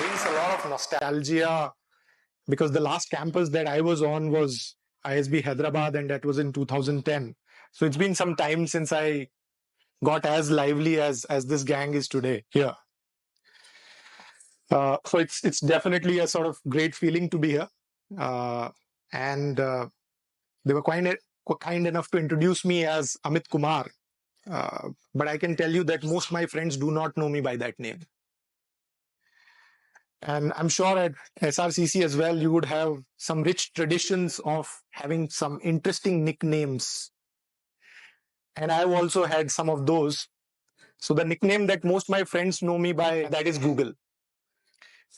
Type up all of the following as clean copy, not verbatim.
brings a lot of nostalgia because the last campus that I was on was ISB Hyderabad, and that was in 2010. So it's been some time since I got as lively as this gang is today here. So it's definitely a sort of great feeling to be here, and they were kind enough to introduce me as Amit Kumar. But I can tell you that most of my friends do not know me by that name. And I'm sure at SRCC as well, you would have some rich traditions of having some interesting nicknames. And I've also had some of those. So the nickname that most of my friends know me by, that is Google.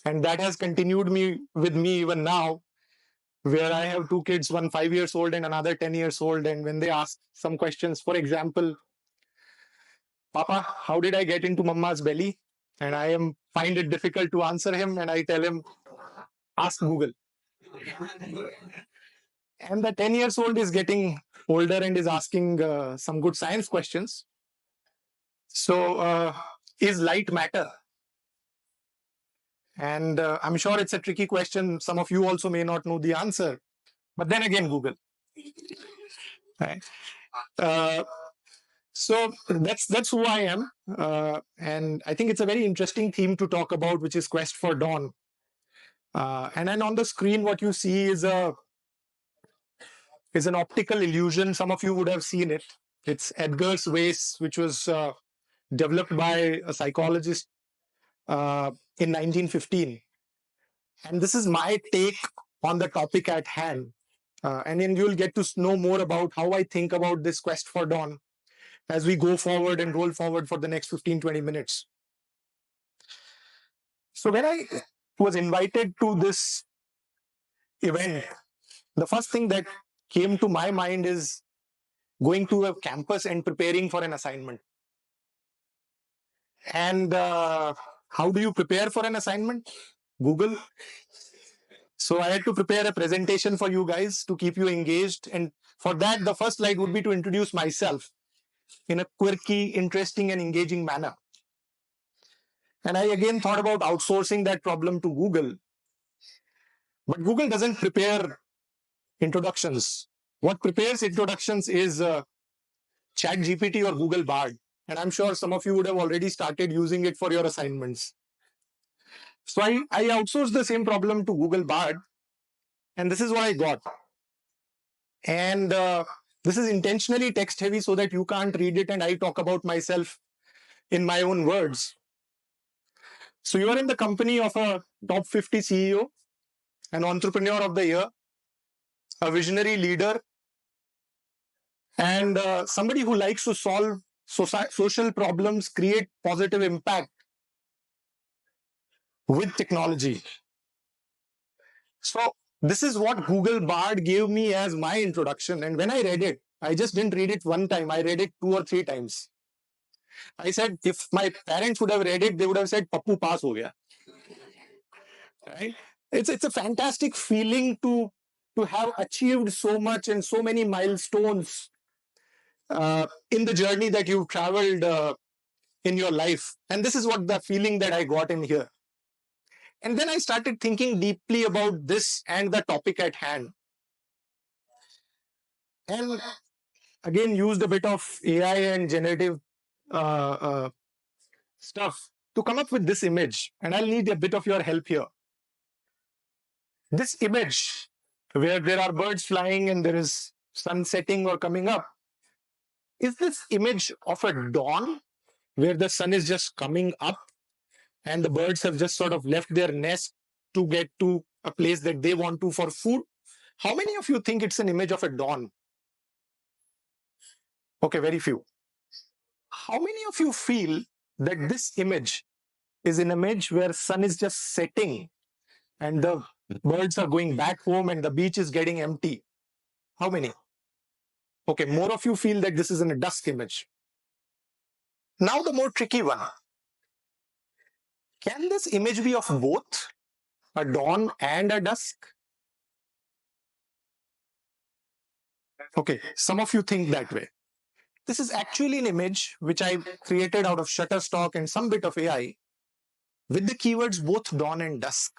And that has continued with me even now, where I have two kids, one 5 years old and another 10 years old. And when they ask some questions, for example, Papa, how did I get into Mama's belly? And find it difficult to answer him. And I tell him, ask Google. And the 10 years old is getting older and is asking some good science questions. So, is light matter? And I'm sure it's a tricky question. Some of you also may not know the answer. But then again, Google. Right? So that's who I am. And I think it's a very interesting theme to talk about, which is Quest for Dawn. And then on the screen, what you see is an optical illusion. Some of you would have seen it. It's Edgar's vase, which was developed by a psychologist in 1915. And this is my take on the topic at hand. And then you'll get to know more about how I think about this Quest for Dawn as we go forward and roll forward for the next 15-20 minutes. So when I was invited to this event, the first thing that came to my mind is going to a campus and preparing for an assignment. And how do you prepare for an assignment? Google. So I had to prepare a presentation for you guys to keep you engaged. And for that, the first slide would be to introduce myself in a quirky, interesting, and engaging manner. And I again thought about outsourcing that problem to Google. But Google doesn't prepare introductions. What prepares introductions is ChatGPT or Google Bard. And I'm sure some of you would have already started using it for your assignments. So I outsourced the same problem to Google Bard. And this is what I got. And this is intentionally text heavy so that you can't read it and I talk about myself in my own words. So you are in the company of a top 50 CEO, an entrepreneur of the year, a visionary leader, and somebody who likes to solve social problems, create positive impact with technology. So this is what Google Bard gave me as my introduction. And when I read it, I just didn't read it one time. I read it 2 or 3 times. I said, if my parents would have read it, they would have said, Pappu pass ho gaya. Right? It's a fantastic feeling to have achieved so much and so many milestones in the journey that you've traveled in your life. And this is what the feeling that I got in here. And then I started thinking deeply about this and the topic at hand. And again, used a bit of AI and generative stuff to come up with this image. And I'll need a bit of your help here. This image, where there are birds flying and there is sun setting or coming up, is this image of a dawn where the sun is just coming up and the birds have just sort of left their nest to get to a place that they want to for food? How many of you think it's an image of a dawn? Okay, very few. How many of you feel that this image is an image where sun is just setting and the birds are going back home and the beach is getting empty? How many? Okay, more of you feel that this is in a dusk image. Now the more tricky one. Can this image be of both a dawn and a dusk? Okay, some of you think that way. This is actually an image which I created out of Shutterstock and some bit of AI, with the keywords both dawn and dusk.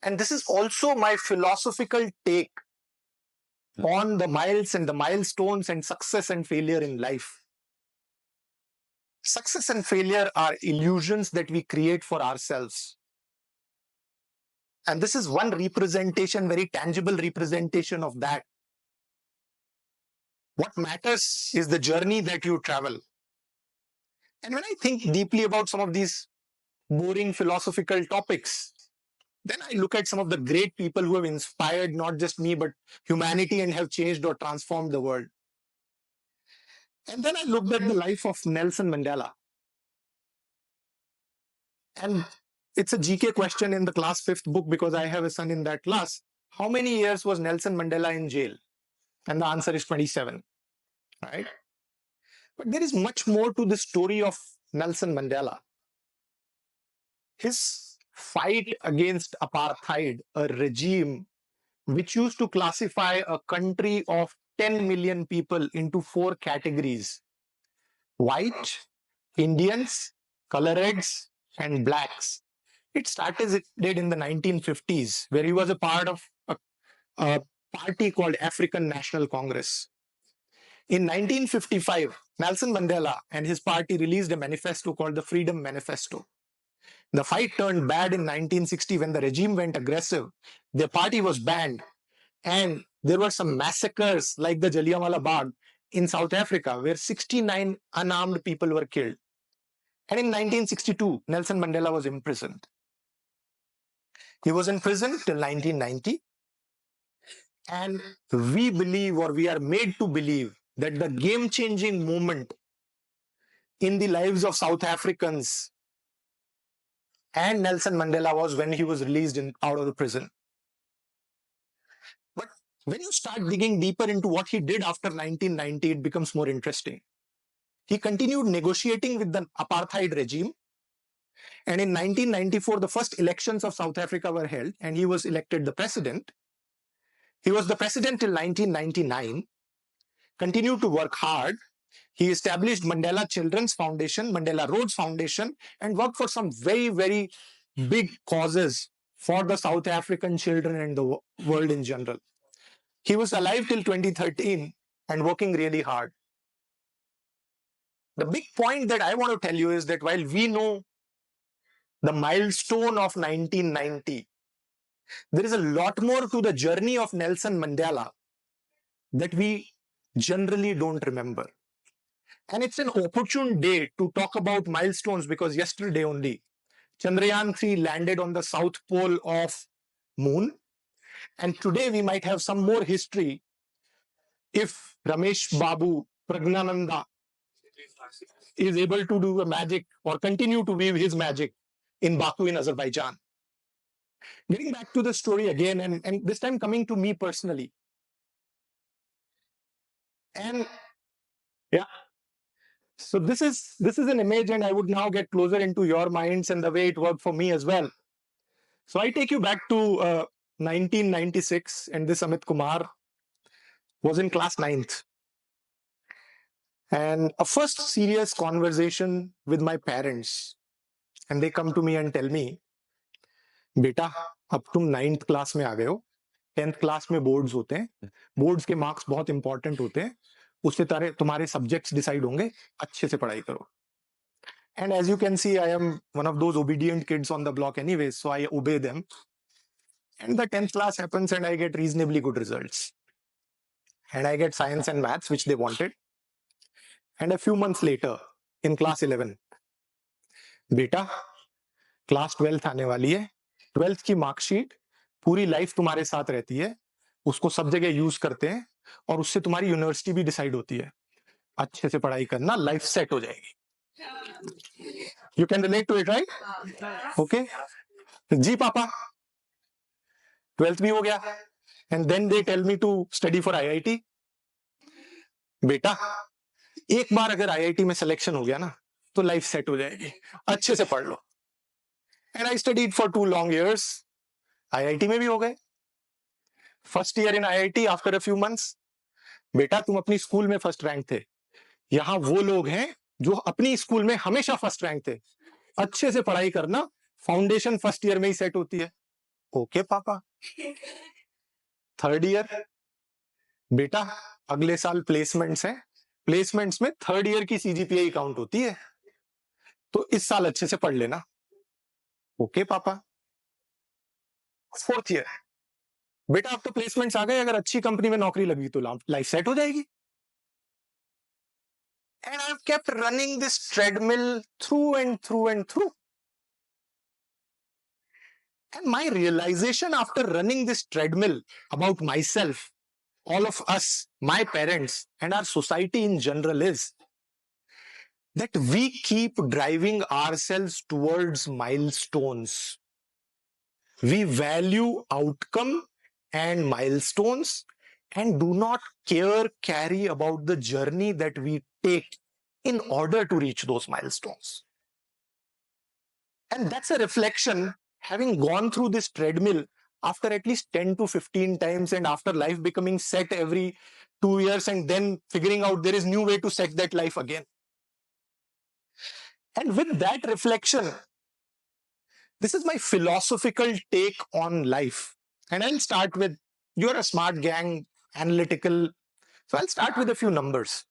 And this is also my philosophical take on the miles and the milestones and success and failure in life. Success and failure are illusions that we create for ourselves. And this is one representation, very tangible representation of that. What matters is the journey that you travel. And when I think deeply about some of these boring philosophical topics, then I look at some of the great people who have inspired not just me, but humanity and have changed or transformed the world. And then I looked at the life of Nelson Mandela. And it's a GK question in the class 5th book because I have a son in that class. How many years was Nelson Mandela in jail? And the answer is 27, right? But there is much more to the story of Nelson Mandela. His fight against apartheid, a regime which used to classify a country of 10 million people into 4 categories: white, Indians, coloreds, and blacks. It started in the 1950s, where he was a part of a party called African National Congress. In 1955, Nelson Mandela and his party released a manifesto called the Freedom Manifesto. The fight turned bad in 1960 when the regime went aggressive. The party was banned, and there were some massacres like the Jallianwala Bagh in South Africa, where 69 unarmed people were killed. And in 1962, Nelson Mandela was imprisoned. He was in prison till 1990. And we believe, or we are made to believe, that the game-changing moment in the lives of South Africans and Nelson Mandela was when he was released out of the prison. But when you start digging deeper into what he did after 1990, it becomes more interesting. He continued negotiating with the apartheid regime. And in 1994, the first elections of South Africa were held, and he was elected the president. He was the president till 1999, continued to work hard. He established Mandela Children's Foundation, Mandela Rhodes Foundation, and worked for some very, very big causes for the South African children and the world in general. He was alive till 2013 and working really hard. The big point that I want to tell you is that while we know the milestone of 1990, there is a lot more to the journey of Nelson Mandela that we generally don't remember. And it's an opportune day to talk about milestones because yesterday only, Chandrayaan-3 landed on the south pole of Moon. And today we might have some more history if Ramesh Babu Pragnananda is able to do a magic or continue to weave his magic in Baku in Azerbaijan. Getting back to the story again, and this time coming to me personally. And yeah, so this is an image, and I would now get closer into your minds and the way it worked for me as well. So I take you back to 1996, and this Amit Kumar was in class 9th. And a first serious conversation with my parents. And they come to me and tell me, बेटा अब तुम 9th class में आ गए हो, 10th class में boards होते हैं, boards के मार्क्स बहुत इंपॉर्टेंट होते हैं, उससे तुम्हारे सब्जेक्ट्स डिसाइड होंगे, अच्छे से पढ़ाई करो. And as you can see, I am one of those obedient kids on the block anyway, so I obey them. And the 10th class happens and I get reasonably good results. And I get science and maths, which they wanted. And a few months later, in class 11, बेटा class 12th आने वाली है, 12th की marksheet पूरी life तुम्हारे साथ रहती है, उसको सब जगह यूज करते हैं और उससे तुम्हारी यूनिवर्सिटी भी डिसाइड होती है. अच्छे से पढ़ाई करना, लाइफ सेट हो जाएगी. You can relate to it, right? Okay. जी पापा, 12th भी हो गया. And then they tell me to study for IIT. बेटा एक बार अगर IIT में सिलेक्शन हो गया ना तो लाइफ सेट हो जाएगी, अच्छे से पढ़ लो. And I studied for 2 long years. IIT में भी हो गए. First year in IIT after a few months. बेटा तुम अपनी स्कूल में फर्स्ट रैंक थे, यहां वो लोग हैं जो अपनी स्कूल में हमेशा फर्स्ट रैंक थे. अच्छे से पढ़ाई करना, फाउंडेशन फर्स्ट ईयर में ही सेट होती है। ओके पापा। थर्ड ईयर, बेटा अगले साल प्लेसमेंट्स हैं, प्लेसमेंट्स में थर्ड ईयर की सीजीपीए काउंट होती है, तो इस साल अच्छे से पढ़ लेना। ओके पापा। फोर्थ ईयर, बेटा अब तो प्लेसमेंट्स आ गए, अगर अच्छी कंपनी में नौकरी लगी तो लाइफ सेट हो जाएगी। And I have kept running this treadmill through and through and through. And my realization after running this treadmill about myself, all of us, my parents, and our society in general is that we keep driving ourselves towards milestones. We value outcome and milestones and do not carry about the journey that we take in order to reach those milestones. And that's a reflection, having gone through this treadmill after at least 10 to 15 times, and after life becoming set every 2 years, and then figuring out there is new way to set that life again. And with that reflection, this is my philosophical take on life. And I'll start with, you're a smart gang, analytical. So I'll start with a few numbers.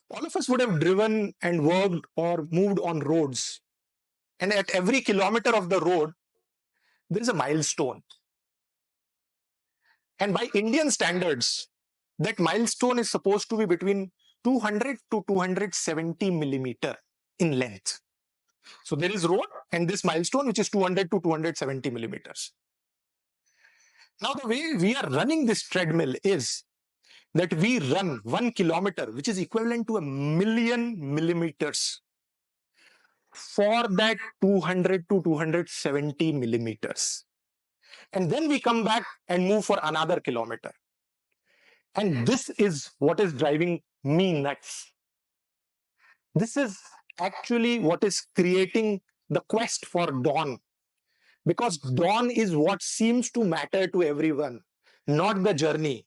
All of us would have driven and worked or moved on roads. And at every kilometer of the road, there is a milestone. And by Indian standards, that milestone is supposed to be between 200 to 270 millimeter in length. So there is road and this milestone, which is 200 to 270 millimeters. Now, the way we are running this treadmill is that we run 1 kilometer, which is equivalent to 1,000,000 millimeters, for that 200 to 270 millimeters. And then we come back and move for another kilometer. And this is what is driving me nuts. This is actually what is creating the quest for dawn. Because dawn is what seems to matter to everyone, not the journey.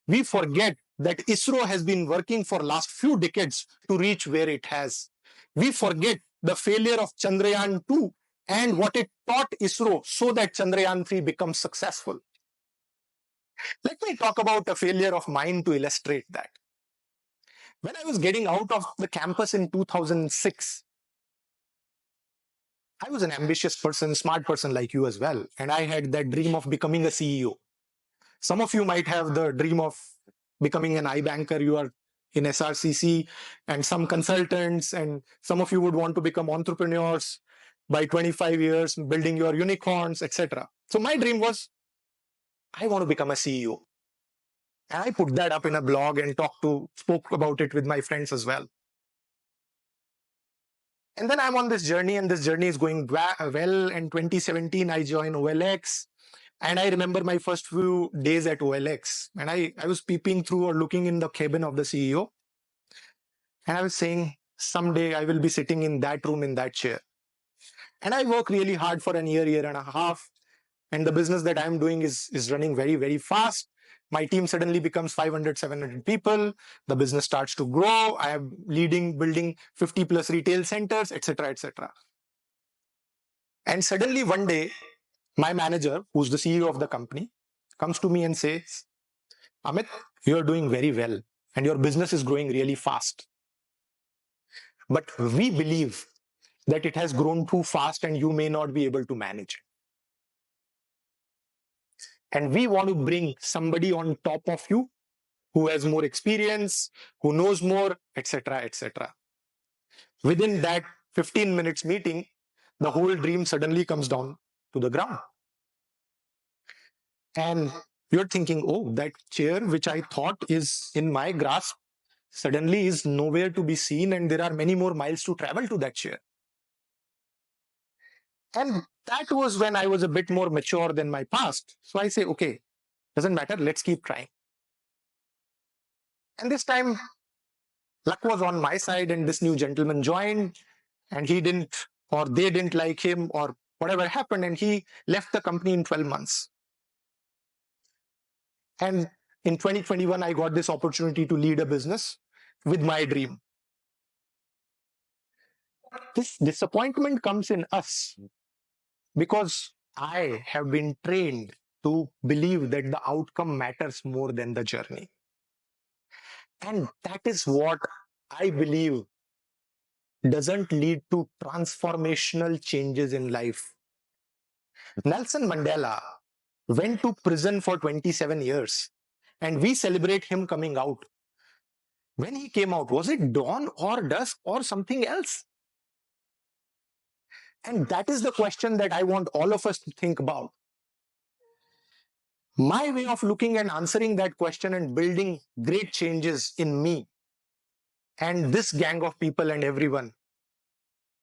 We forget that ISRO has been working for last few decades to reach where it has. We forget the failure of Chandrayaan-2 and what it taught ISRO so that Chandrayaan-3 becomes successful. Let me talk about a failure of mine to illustrate that. When I was getting out of the campus in 2006, I was an ambitious person, smart person like you as well. And I had that dream of becoming a CEO. Some of you might have the dream of becoming an iBanker. You are in SRCC, and some consultants, and some of you would want to become entrepreneurs by 25 years, building your unicorns, etc. So my dream was, I want to become a CEO. And I put that up in a blog and spoke about it with my friends as well. And then I'm on this journey, and this journey is going well. In 2017, I joined OLX. And I remember my first few days at OLX. And I was peeping through or looking in the cabin of the CEO. And I was saying, someday I will be sitting in that room, in that chair. And I work really hard for a year and a half. And the business that I'm doing is running very, very fast. My team suddenly becomes 500, 700 people. The business starts to grow. I am building 50 plus retail centers, etc., etc. And suddenly one day, my manager, who's the CEO of the company, comes to me and says, Amit, you're doing very well and your business is growing really fast. But we believe that it has grown too fast and you may not be able to manage it. And we want to bring somebody on top of you who has more experience, who knows more, etc., etc. Within that 15 minutes meeting, the whole dream suddenly comes down to the ground. And you're thinking, oh, that chair which I thought is in my grasp suddenly is nowhere to be seen, and there are many more miles to travel to that chair. And that was when I was a bit more mature than my past. So I say, okay, doesn't matter, let's keep trying. And this time, luck was on my side, and this new gentleman joined, and he didn't, or they didn't like him, or whatever happened, and he left the company in 12 months. And in 2021, I got this opportunity to lead a business with my dream. This disappointment comes in us because I have been trained to believe that the outcome matters more than the journey. And that is what I believe doesn't lead to transformational changes in life. Nelson Mandela went to prison for 27 years and we celebrate him coming out. When he came out, was it dawn or dusk or something else? And that is the question that I want all of us to think about. My way of looking and answering that question and building great changes in me and this gang of people and everyone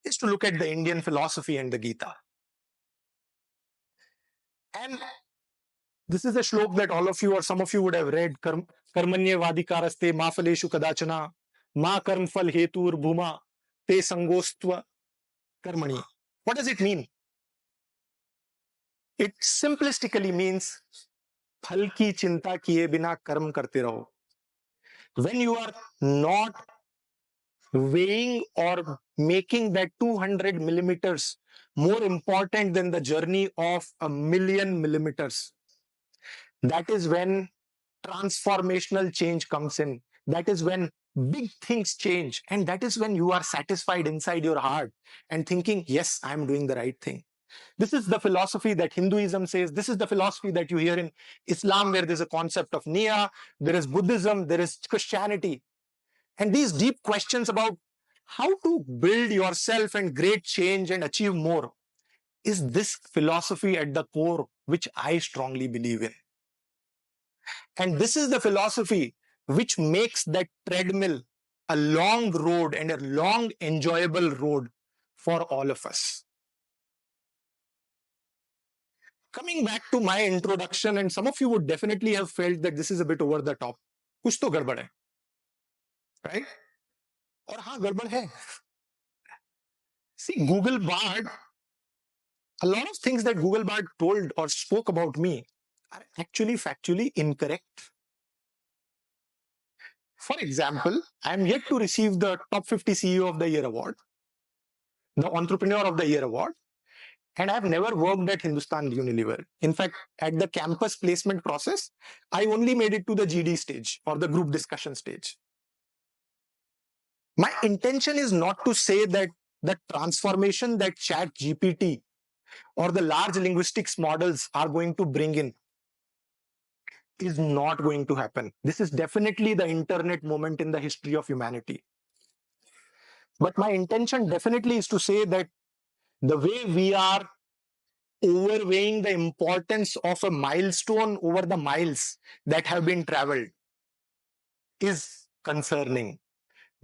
is to look at the Indian philosophy and the Gita. And this is a shlok that all of you or some of you would have read. Karmanya Vadikaraste ma phaleshu kadachana ma karm phal hetur bhuma te sangostva karmani. What does it mean? It simplistically means phal ki chinta kiye bina karm karte raho. When you are not weighing or making that 200 millimeters more important than the journey of 1,000,000 millimeters, that is when transformational change comes in. That is when big things change. And that is when you are satisfied inside your heart and thinking, yes, I'm doing the right thing. This is the philosophy that Hinduism says. This is the philosophy that you hear in Islam, where there's a concept of Nia, there is Buddhism, there is Christianity. And these deep questions about how to build yourself and great change and achieve more is this philosophy at the core, which I strongly believe in. And this is the philosophy which makes that treadmill a long road and a long, enjoyable road for all of us. Coming back to my introduction, and some of you would definitely have felt that this is a bit over the top. कुछ तो गड़बड़ है, right? और हाँ गड़बड़ है. See, Google Bard, a lot of things that Google Bard told or spoke about me are actually factually incorrect. For example, I am yet to receive the top 50 CEO of the Year award, the Entrepreneur of the Year award, and I have never worked at Hindustan Unilever. In fact, at the campus placement process, I only made it to the GD stage or the group discussion stage. My intention is not to say that the transformation that ChatGPT or the large linguistics models are going to bring in is not going to happen. This is definitely the internet moment in the history of humanity. But my intention definitely is to say that the way we are overweighing the importance of a milestone over the miles that have been traveled is concerning.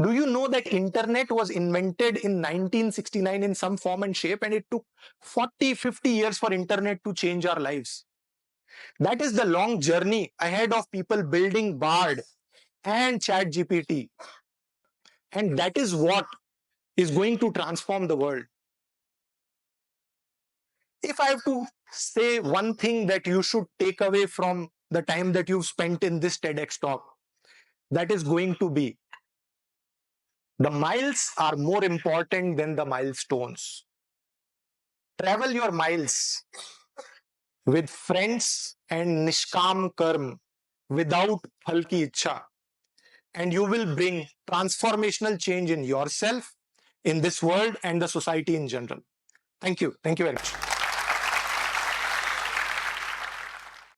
Do you know that internet was invented in 1969 in some form and shape, and it took 40, 50 years for internet to change our lives? That is the long journey ahead of people building Bard and ChatGPT. And that is what is going to transform the world. If I have to say one thing that you should take away from the time that you've spent in this TEDx talk, that is going to be the miles are more important than the milestones. Travel your miles with friends and nishkam karm without phal ki ichha, and you will bring transformational change in yourself, in this world, and the society in general. Thank you. Thank you very much.